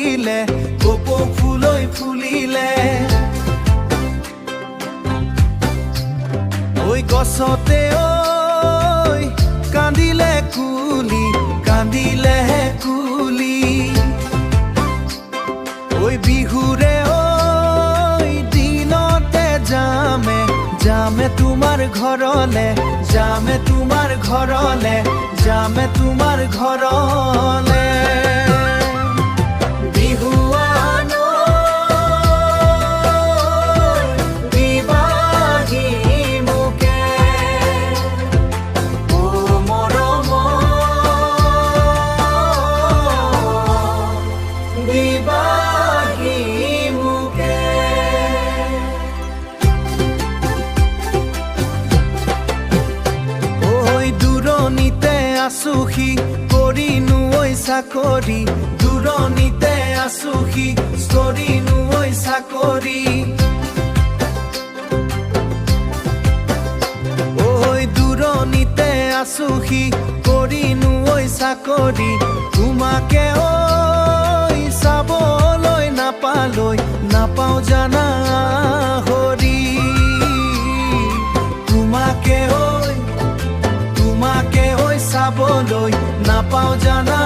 ফুলিলে কপৌ ফুলৈ ফুলিলে ঐ গছতে ঐ কান্দিলে কুলি কান্দিলে কুলি ঐ বিহুৰে ঐ দিনতে যামে যামে তোমাৰ ঘৰলে যামে তোমাৰ ঘৰলে যামে তোমাৰ ঘৰলে বিহুৱান দিবাহি মোকে ও মৰম দিবাহি মোকে দূৰণিতে আছোহি কৰিনো ঐ চাকৰি দূৰণিতে আছোহি কৰিনো ঐ চাকৰি ঐ দূৰণিতে আছোহি কৰিনো ঐ চাকৰি তোমাকে ঐ চাবলৈ নাপাওঁ জানা হৰি তোমাকে চাবলৈ নাপাওঁ জানা